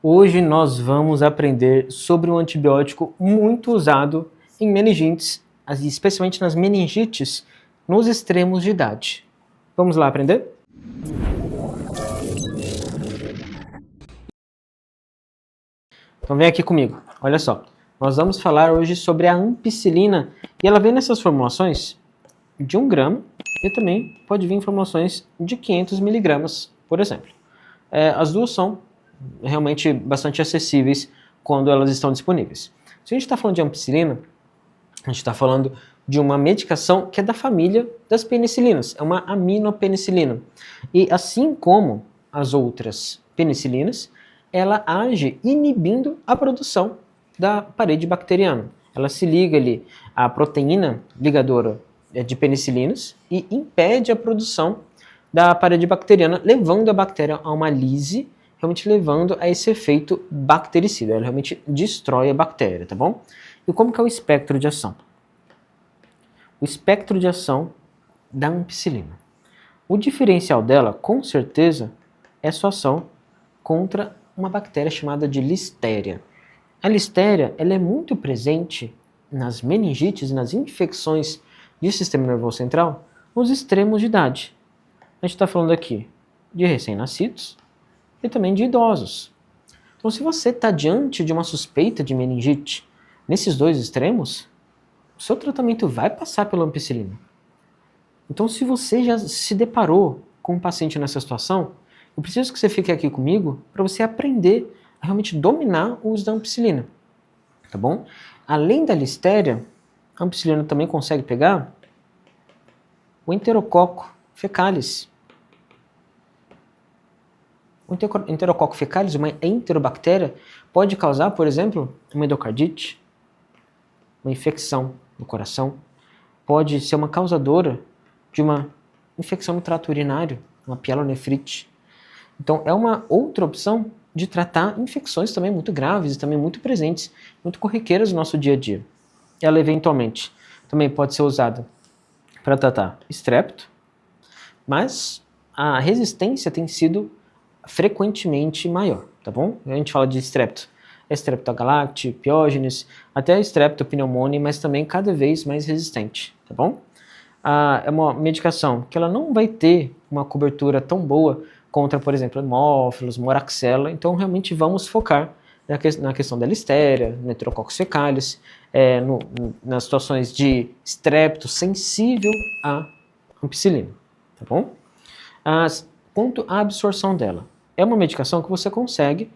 Hoje nós vamos aprender sobre um antibiótico muito usado em meningites, especialmente nas meningites nos extremos de idade. Vamos lá aprender? Então vem aqui comigo, olha só. Nós vamos falar hoje sobre a ampicilina e ela vem nessas formulações de 1 grama e também pode vir em formulações de 500 miligramas, por exemplo. As duas são realmente bastante acessíveis quando elas estão disponíveis. Se a gente está falando de ampicilina, a gente está falando de uma medicação que é da família das penicilinas, é uma aminopenicilina. E assim como as outras penicilinas, ela age inibindo a produção da parede bacteriana. Ela se liga ali à proteína ligadora de penicilinas e impede a produção da parede bacteriana, levando a bactéria a uma lise, realmente levando a esse efeito bactericida. Ela realmente destrói a bactéria, tá bom? E como que é o espectro de ação? O espectro de ação da ampicilina. O diferencial dela, com certeza, é sua ação contra uma bactéria chamada de listéria. A listéria, ela é muito presente nas meningites e nas infecções do sistema nervoso central nos extremos de idade. A gente está falando aqui de recém-nascidos e também de idosos. Então, se você está diante de uma suspeita de meningite nesses dois extremos, o seu tratamento vai passar pela ampicilina. Então, se você já se deparou com um paciente nessa situação, eu preciso que você fique aqui comigo para você aprender a realmente dominar o uso da ampicilina, tá bom? Além da listéria, a ampicilina também consegue pegar o enterococo fecalis. O enterococo fecalis, uma enterobactéria, pode causar, por exemplo, uma endocardite, uma infecção no coração, pode ser uma causadora de uma infecção no trato urinário, uma pielonefrite. Então, é uma outra opção de tratar infecções também muito graves e também muito presentes, muito corriqueiras no nosso dia a dia. Ela, eventualmente, também pode ser usada para tratar estrepto, mas a resistência tem sido frequentemente maior, tá bom? A gente fala de estrepto, Streptogalacti, Piógenes, até Streptopneumoniae, mas também cada vez mais resistente, tá bom? É uma medicação que ela não vai ter uma cobertura tão boa contra, por exemplo, hemófilos, moraxella, então realmente vamos focar na questão da listéria, no Enterococcus fecalis, nas situações de estrepto sensível à ampicilina, tá bom? Quanto à absorção dela, é uma medicação que você consegue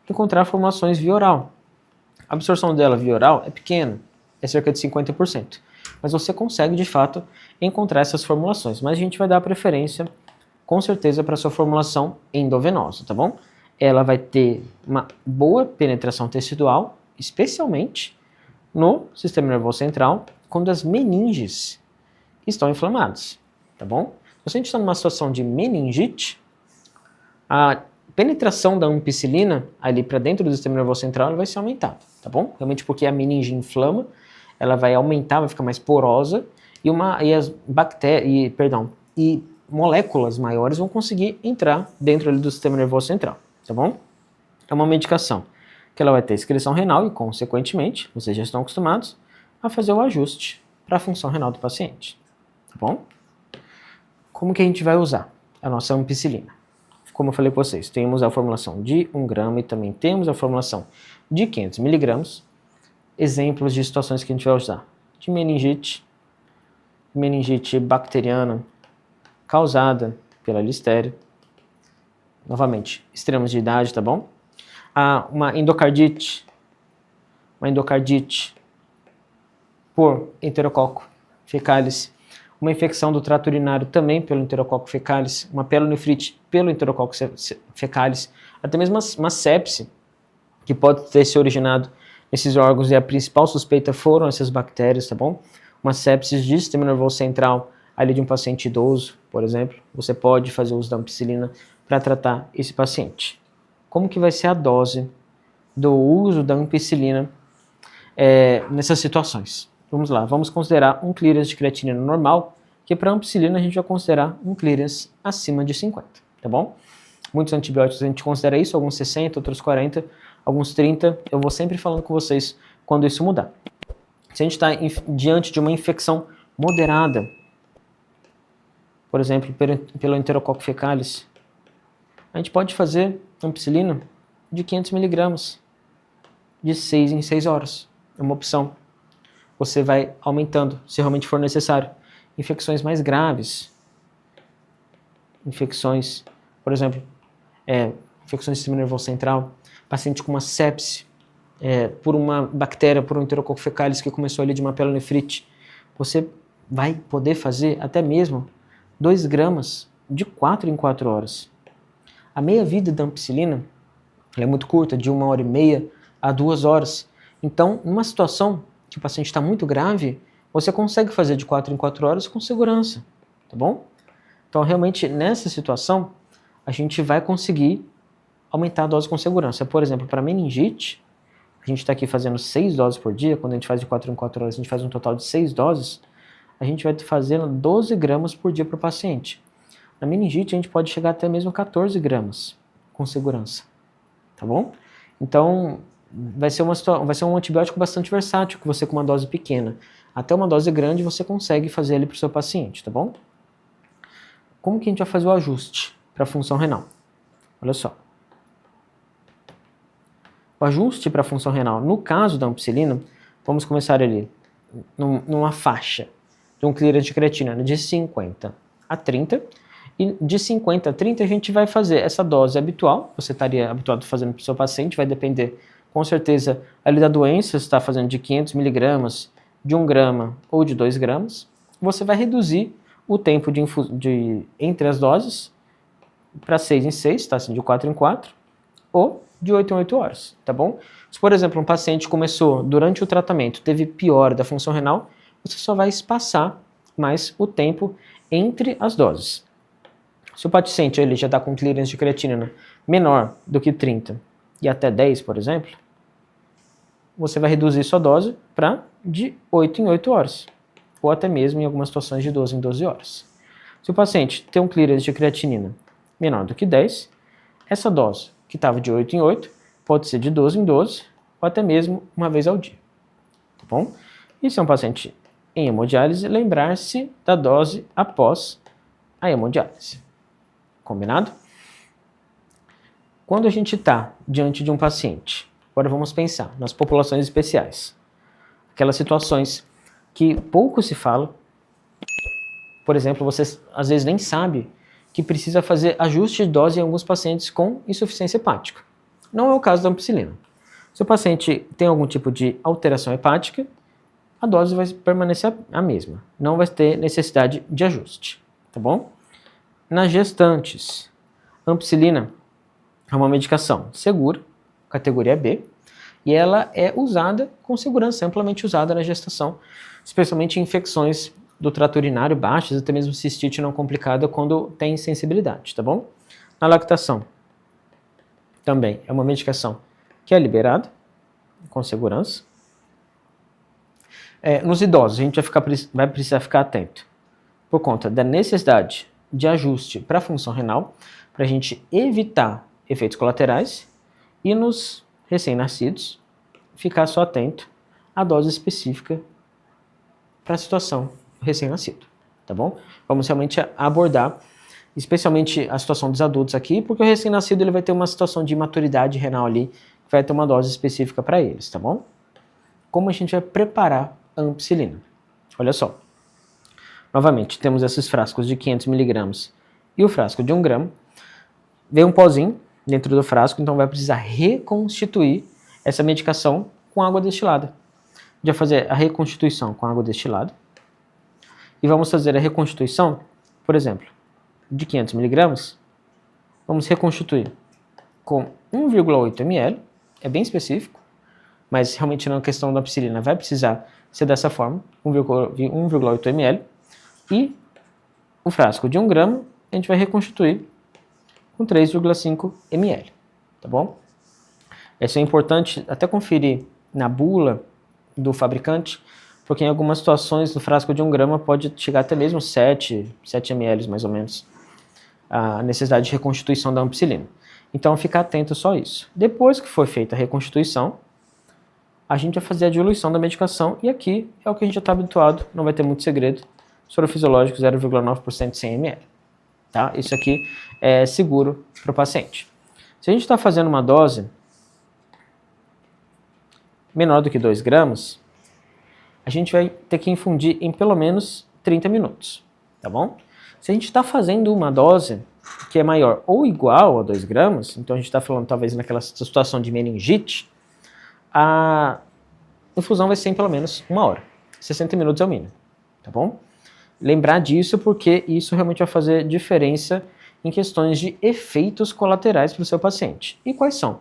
encontrar formulações via oral. A absorção dela via oral é pequena, é cerca de 50%, mas você consegue de fato encontrar essas formulações, mas a gente vai dar preferência com certeza para a sua formulação endovenosa, tá bom? Ela vai ter uma boa penetração tecidual, especialmente no sistema nervoso central, quando as meninges estão inflamadas, tá bom? Se a gente está numa situação de meningite, a penetração da ampicilina ali para dentro do sistema nervoso central ela vai ser aumentada, tá bom? Realmente porque a meninge inflama, ela vai aumentar, vai ficar mais porosa e moléculas maiores vão conseguir entrar dentro ali do sistema nervoso central, tá bom? É uma medicação que ela vai ter excreção renal e, consequentemente, vocês já estão acostumados a fazer o ajuste para a função renal do paciente, tá bom? Como que a gente vai usar a nossa ampicilina? Como eu falei para vocês, temos a formulação de 1 grama e também temos a formulação de 500 miligramas. Exemplos de situações que a gente vai usar: de meningite bacteriana causada pela listéria. Novamente, extremos de idade, tá bom? Uma endocardite por enterococo fecalis, uma infecção do trato urinário também pelo enterococo fecalis, uma pielonefrite pelo enterococo fecalis, até mesmo uma sepse que pode ter se originado nesses órgãos e a principal suspeita foram essas bactérias, tá bom? Uma sepsis de sistema nervoso central ali de um paciente idoso, por exemplo, você pode fazer uso da ampicilina para tratar esse paciente. Como que vai ser a dose do uso da ampicilina nessas situações? Vamos lá, vamos considerar um clearance de creatinina normal, que para ampicilina a gente vai considerar um clearance acima de 50, tá bom? muitos antibióticos a gente considera isso, alguns 60, outros 40, alguns 30. Eu vou sempre falando com vocês quando isso mudar. Se a gente está diante de uma infecção moderada, por exemplo, pelo Enterococcus fecalis, a gente pode fazer ampicilina de 500 miligramas, de 6 em 6 horas. É uma opção. Você vai aumentando, se realmente for necessário. Infecções mais graves, infecções, por exemplo, infecções do sistema nervoso central, paciente com uma sepse, por uma bactéria, por um Enterococcus fecalis que começou ali de uma pielonefrite, você vai poder fazer até mesmo 2 gramas de 4 em 4 horas. A meia-vida da ampicilina é muito curta, de 1h30 a 2 horas. Então, numa situação que o paciente está muito grave, você consegue fazer de 4 em 4 horas com segurança, tá bom? Então, realmente, nessa situação, a gente vai conseguir aumentar a dose com segurança. Por exemplo, para meningite, a gente está aqui fazendo 6 doses por dia, quando a gente faz de 4 em 4 horas, a gente faz um total de 6 doses, a gente vai fazendo 12 gramas por dia para o paciente. Na meningite, a gente pode chegar até mesmo 14 gramas com segurança, tá bom? Então, vai ser um antibiótico bastante versátil, que você com uma dose pequena, até uma dose grande, você consegue fazer ali para o seu paciente, tá bom? Como que a gente vai fazer o ajuste para a função renal? Olha só. O ajuste para a função renal, no caso da ampicilina, vamos começar ali numa faixa de um clearance de creatina de 50 a 30, e de 50 a 30 a gente vai fazer essa dose habitual, você estaria habituado fazendo para o seu paciente, vai depender com certeza ali da doença, se está fazendo de 500 miligramas, de 1 grama ou de 2 gramas, você vai reduzir o tempo entre as doses para 6 em 6, tá? Assim, de 4 em 4, ou de 8 em 8 horas, tá bom? Se, por exemplo, um paciente começou durante o tratamento, teve pior da função renal, você só vai espaçar mais o tempo entre as doses. Se o paciente ele já está com clearance de creatinina menor do que 30 e até 10, por exemplo, você vai reduzir sua dose para de 8 em 8 horas, ou até mesmo em algumas situações de 12 em 12 horas. Se o paciente tem um clearance de creatinina menor do que 10, essa dose que estava de 8 em 8 pode ser de 12 em 12, ou até mesmo uma vez ao dia, tá bom? E se é um paciente em hemodiálise, lembrar-se da dose após a hemodiálise. Combinado? Quando a gente está diante de um paciente, agora vamos pensar nas populações especiais, aquelas situações que pouco se fala, por exemplo, você às vezes nem sabe que precisa fazer ajuste de dose em alguns pacientes com insuficiência hepática. Não é o caso da ampicilina. Se o paciente tem algum tipo de alteração hepática, a dose vai permanecer a mesma, não vai ter necessidade de ajuste, tá bom? Nas gestantes, a ampicilina é uma medicação segura, categoria B, e ela é usada com segurança, amplamente usada na gestação, especialmente em infecções do trato urinário baixas, até mesmo cistite não complicada quando tem sensibilidade, tá bom? Na lactação, também é uma medicação que é liberada com segurança. Nos idosos, a gente vai precisar ficar atento por conta da necessidade de ajuste para a função renal, para a gente evitar efeitos colaterais, e nos recém-nascidos, ficar só atento à dose específica para a situação do recém-nascido, tá bom? Vamos realmente abordar, especialmente a situação dos adultos aqui, porque o recém-nascido ele vai ter uma situação de imaturidade renal ali, que vai ter uma dose específica para eles, tá bom? Como a gente vai preparar a ampicilina? Olha só. Novamente, temos esses frascos de 500 miligramas e o frasco de 1 grama. Vem um pozinho dentro do frasco, então vai precisar reconstituir essa medicação com água destilada. Já fazer a reconstituição com água destilada. E vamos fazer a reconstituição, por exemplo, de 500 miligramas. Vamos reconstituir com 1,8 ml, é bem específico, mas realmente na questão da ampicilina vai precisar ser dessa forma, 1,8 ml. E o frasco de 1 grama a gente vai reconstituir com 3,5 ml, tá bom? Isso é importante até conferir na bula do fabricante, porque em algumas situações o frasco de 1 grama pode chegar até mesmo 7 ml mais ou menos. a necessidade de reconstituição da ampicilina. Então, ficar atento só a isso. Depois que for feita a reconstituição, a gente vai fazer a diluição da medicação, e aqui é o que a gente já está habituado, não vai ter muito segredo, soro fisiológico 0,9% 100 ml. Tá? Isso aqui é seguro para o paciente. Se a gente está fazendo uma dose menor do que 2 gramas, a gente vai ter que infundir em pelo menos 30 minutos, tá bom? Se a gente está fazendo uma dose que é maior ou igual a 2 gramas, então a gente está falando talvez naquela situação de meningite, a infusão vai ser em pelo menos 1 hora. 60 minutos é o mínimo, tá bom? Lembrar disso porque isso realmente vai fazer diferença em questões de efeitos colaterais para o seu paciente. E quais são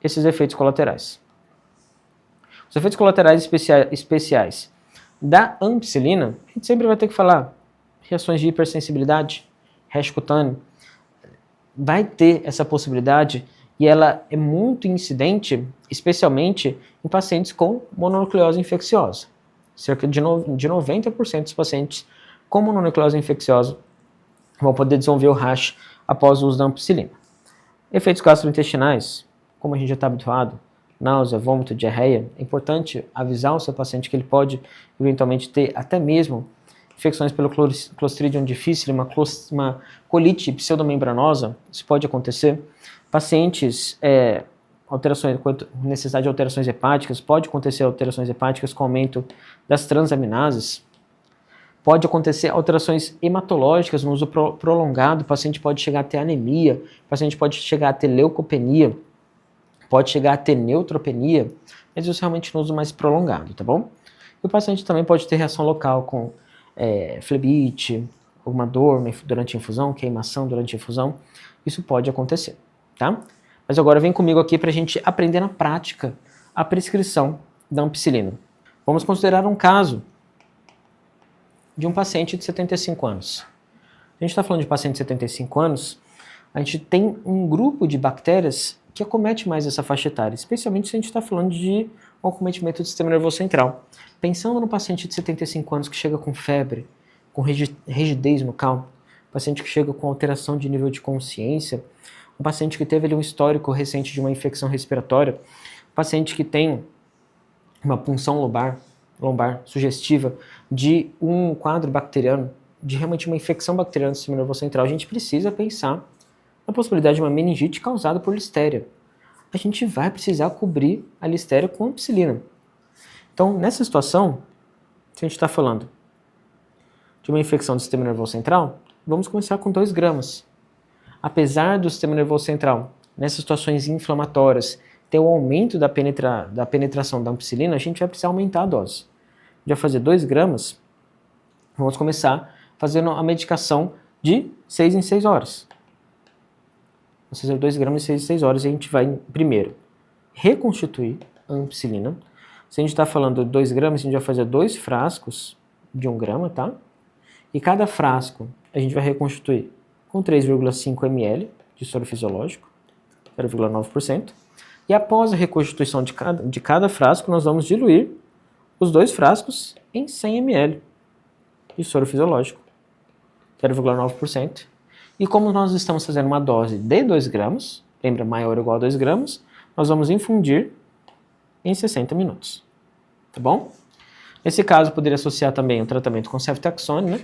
esses efeitos colaterais? Os efeitos colaterais especiais da ampicilina, a gente sempre vai ter que falar reações de hipersensibilidade, rash cutâneo. Vai ter essa possibilidade e ela é muito incidente, especialmente em pacientes com mononucleose infecciosa. Cerca de 90% dos pacientes com mononucleose infecciosa vão poder desenvolver o rash após o uso da ampicilina. Efeitos gastrointestinais, como a gente já está habituado, náusea, vômito, diarreia, é importante avisar o seu paciente que ele pode eventualmente ter até mesmo infecções pelo Clostridium difficile, uma colite pseudomembranosa, isso pode acontecer. Pacientes, necessidade de alterações hepáticas, pode acontecer alterações hepáticas com aumento das transaminases, pode acontecer alterações hematológicas no uso prolongado, o paciente pode chegar a ter anemia, o paciente pode chegar a ter leucopenia, pode chegar a ter neutropenia, mas isso realmente no uso mais prolongado, tá bom? E o paciente também pode ter reação local com flebite, alguma dor durante a infusão, queimação durante a infusão, isso pode acontecer, tá? Mas agora vem comigo aqui para a gente aprender na prática a prescrição da ampicilina. Vamos considerar um caso de um paciente de 75 anos. A gente está falando de paciente de 75 anos, a gente tem um grupo de bactérias que acomete mais essa faixa etária, especialmente se a gente está falando de um acometimento do sistema nervoso central. Pensando no paciente de 75 anos que chega com febre, com rigidez nucal, paciente que chega com alteração de nível de consciência, um paciente que teve ali um histórico recente de uma infecção respiratória, um paciente que tem uma punção lombar sugestiva de um quadro bacteriano, de realmente uma infecção bacteriana do sistema nervoso central, a gente precisa pensar na possibilidade de uma meningite causada por listéria. A gente vai precisar cobrir a listéria com ampicilina. Então, nessa situação, se a gente está falando de uma infecção do sistema nervoso central, vamos começar com 2 gramas. Apesar do sistema nervoso central, nessas situações inflamatórias, ter o aumento da penetração da ampicilina, a gente vai precisar aumentar a dose. Já fazer 2 gramas, vamos começar fazendo a medicação de 6 em 6 horas. Vamos fazer 2 gramas de 6 em 6 horas e a gente vai, primeiro, reconstituir a ampicilina. Se a gente está falando de 2 gramas, a gente vai fazer 2 frascos de 1 grama, tá? E cada frasco a gente vai reconstituir com 3,5 ml de soro fisiológico, 0,9%. E após a reconstituição de cada frasco, nós vamos diluir os 2 frascos em 100 ml de soro fisiológico, 0,9%. E como nós estamos fazendo uma dose de 2 gramas, lembra, maior ou igual a 2 gramas, nós vamos infundir em 60 minutos, tá bom? Nesse caso, poderia associar também o tratamento com ceftriaxone, né?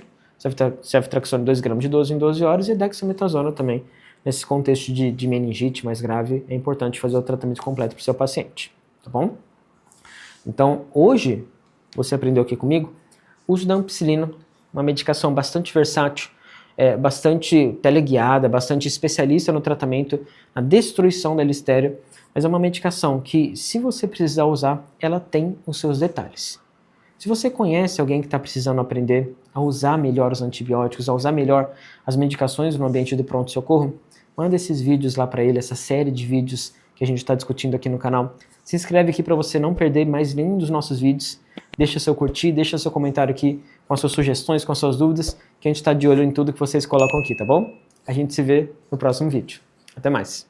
Ceftriaxone 2 gramas de 12 em 12 horas e dexametasona também. Nesse contexto de meningite mais grave, é importante fazer o tratamento completo para o seu paciente, tá bom? Então, hoje, você aprendeu aqui comigo, o uso da ampicilina, uma medicação bastante versátil, bastante teleguiada, bastante especialista no tratamento, na destruição da listéria, mas é uma medicação que, se você precisar usar, ela tem os seus detalhes. Se você conhece alguém que está precisando aprender a usar melhor os antibióticos, a usar melhor as medicações no ambiente do pronto-socorro, manda esses vídeos lá para ele, essa série de vídeos que a gente está discutindo aqui no canal. Se inscreve aqui para você não perder mais nenhum dos nossos vídeos. Deixa seu curtir, deixa seu comentário aqui com as suas sugestões, com as suas dúvidas, que a gente está de olho em tudo que vocês colocam aqui, tá bom? A gente se vê no próximo vídeo. Até mais!